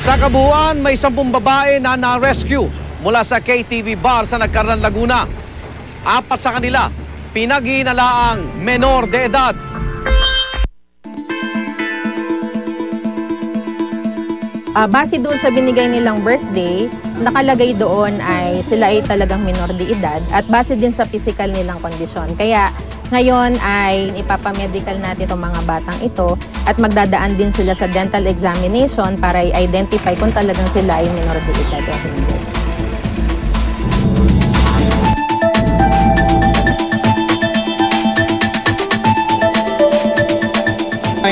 Sa kabuuan, may 10 babae na na-rescue mula sa KTV bar sa Nagcarlan, Laguna. 4 sa kanila, pinaghihinalaang menor de edad. Base doon sa binigay nilang birthday, nakalagay doon ay sila ay talagang minor de edad at base din sa physical nilang kondisyon. Kaya ngayon ay ipapamedical natin itong mga batang ito at magdadaan din sila sa dental examination para i-identify kung talagang sila ay minor de edad o hindi.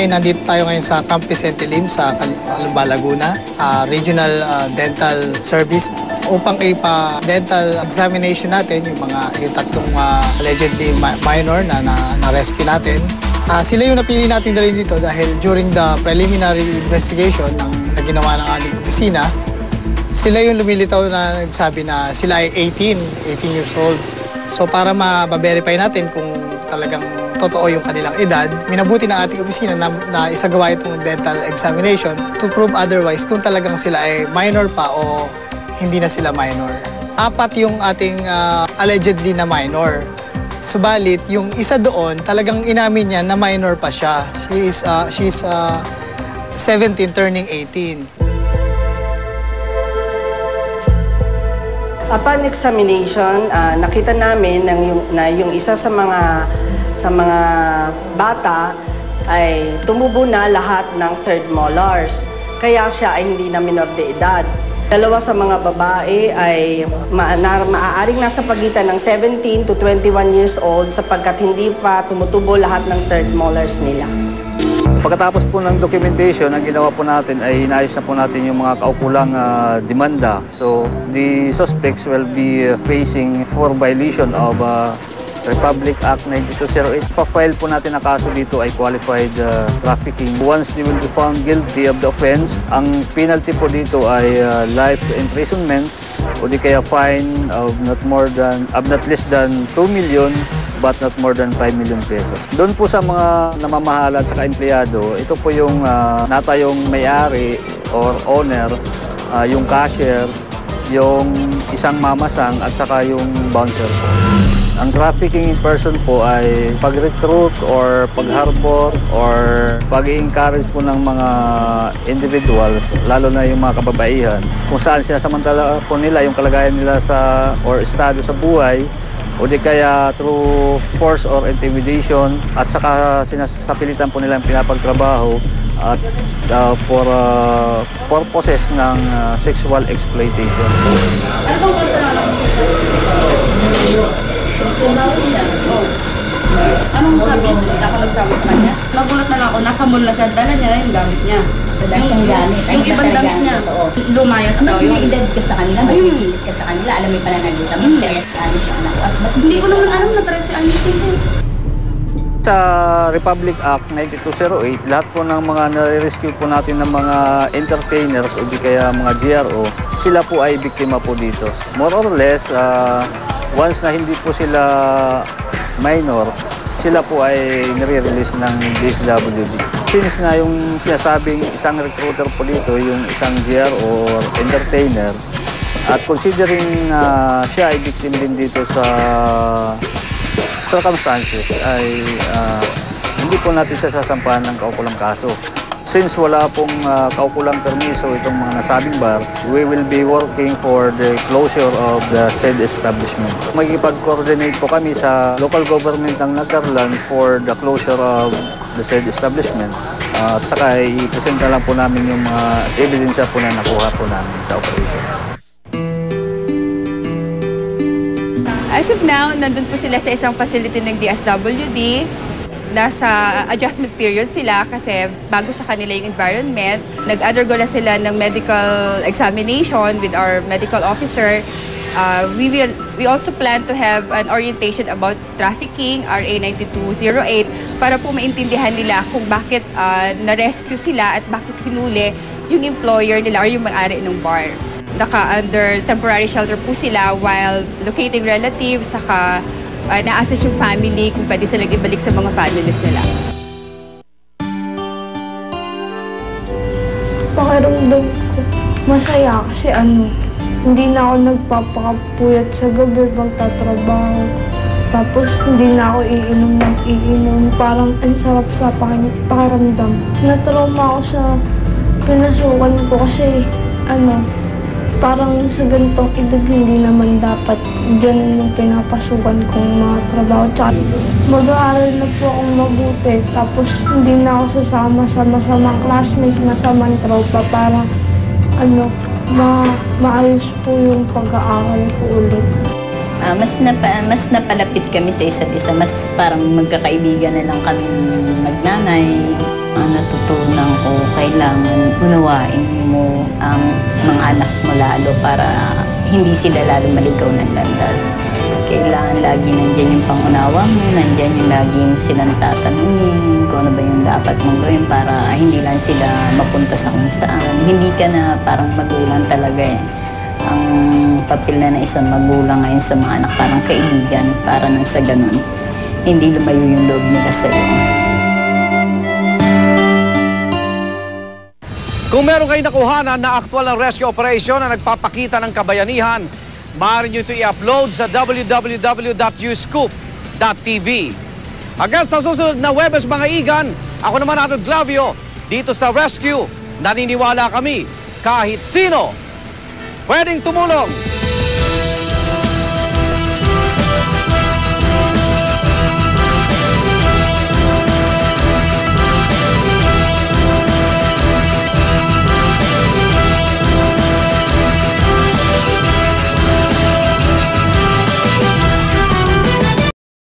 Nandito tayo ngayon sa Camp Vicente Lim sa Calamba, Laguna, Regional Dental Service upang ipa-dental examination natin yung tatlong allegedly minor na rescue natin. Sila yung napili natin dalhin dito dahil during the preliminary investigation na ginawa ng ating opisina, sila yung lumilitaw na nagsabi na sila ay 18 years old. So para ma-verify natin kung talagang totoo yung kanilang edad, minabuti ng ating opisina na isagawa itong dental examination to prove otherwise kung talagang sila ay minor pa o hindi na sila minor. 4 yung ating allegedly na minor. Subalit, yung isa doon, talagang inamin niya na minor pa siya. She is 17 turning 18. Upon examination, nakita namin na yung isa sa mga bata ay tumubo na lahat ng third molars. Kaya siya ay hindi na minor de edad. 2 sa mga babae ay maaaring nasa pagitan ng 17 to 21 years old sapagkat hindi pa tumutubo lahat ng third molars nila. Pagkatapos po ng documentation, ang ginawa po natin ay inayos na po natin yung mga kaukulang demanda. So, the suspects will be facing for violation of Republic Act 9208. Pa-file po natin ang kaso dito ay qualified trafficking. Once they will be found guilty of the offense, ang penalty po dito ay life imprisonment o di kaya fine of not less than 2 million but not more than 5 million pesos. Doon po sa mga namamahala at saka empleyado, ito po yung natayong may-ari or owner, yung cashier, yung isang mamasang at saka yung bouncer po. Ang trafficking in person po ay pag-recruit or pag-harbor or pag-i-encourage po ng mga individuals, lalo na yung mga kababaihan, kung saan sinasamantala po nila yung kalagayan nila or estado sa buhay, o di kaya through force or intimidation at saka sinasapilitan po nila ang pinapagtrabaho at for purposes ng sexual exploitation. Anong sabi niya? Hindi ako nagsabi sa kanya. Nagulat na lang ako. Nasa mall na siya. Dala niya na yung gamit niya. Dala siyang gamit. Yung ibang damit niya. Lumayas daw. Mas may edad ka sa kanila, mas may isip ka sa kanila. Alam mo pala nandito. Hindi. Hindi ko naman alam na 13 anos yun. Sa Republic Act 9208, lahat po ng mga nare-rescue po natin ng mga entertainers o di kaya mga GRO, sila po ay biktima po dito. More or less, once na hindi po sila minor, sila po ay nire-release ng DSWD. Since na yung sinasabing isang recruiter po dito, yung isang GRO or entertainer, at considering siya ay victim din dito sa circumstances, ay hindi po natin siya sasampahan ng kaukulang kaso. Since wala pong kaukulang permiso itong mga nasabing bar, we will be working for the closure of the said establishment. Magkipag-coordinate po kami sa local government ng Nagcarlan for the closure of the said establishment. At saka i-present na lang po namin yung mga ebidensya po na nakuha po namin sa operation. As of now, nandun po sila sa isang facility ng DSWD. Nasa adjustment period sila kasi bago sa kanila yung environment. Nag-undergo na sila ng medical examination with our medical officer. We also plan to have an orientation about trafficking, RA 9208, para po maintindihan nila kung bakit na-rescue sila at bakit hinuli yung employer nila or yung may-ari ng bar. Naka-under temporary shelter po sila while locating relatives, saka na-assess yung family kung pwede silang ibalik sa mga families nila. Pakiramdam ko, Masaya kasi hindi na ako nagpapakapuyat sa gabi magtatrabaho. Tapos hindi na ako iinom. Parang ang sarap sa pakiramdam. Natrauma ako sa pinasukan ko kasi parang sa ganitong edad hindi naman dapat ganun yung pinapasukan kong mga trabaho. Tsaka mag-aaral na po akong mabuti. Tapos hindi na ako sasama sa masamang classmate, masamang tropa para maayos po yung pag-aaral ko ulit. Mas napalapit kami sa isa't isa. Mas parang magkakaibigan na lang kami magnanay. Natutunan ko, kailangan unawain mo ang mga anak mo lalo para hindi sila lalo maligaw ng landas. Kailangan lagi nandyan yung pangunawa mo, nandyan yung lagi silang tatanungin kung ano ba yung dapat mong gawin para hindi lang sila mapunta sa kung saan. Hindi ka na parang magulang talaga eh. Ang papel na isang magulang ngayon sa mga anak, parang kaibigan, para nang sa ganun, hindi lumayo yung loob nila sa'yo. Kung meron kayong nakuhanan na aktual na rescue operation na nagpapakita ng kabayanihan, maaari nyo ito i-upload sa www.uscoop.tv. Hanggang sa susunod na Huwebes mga igan, ako naman Arnold Glavio, dito sa Rescue, naniniwala kami kahit sino pwedeng tumulong.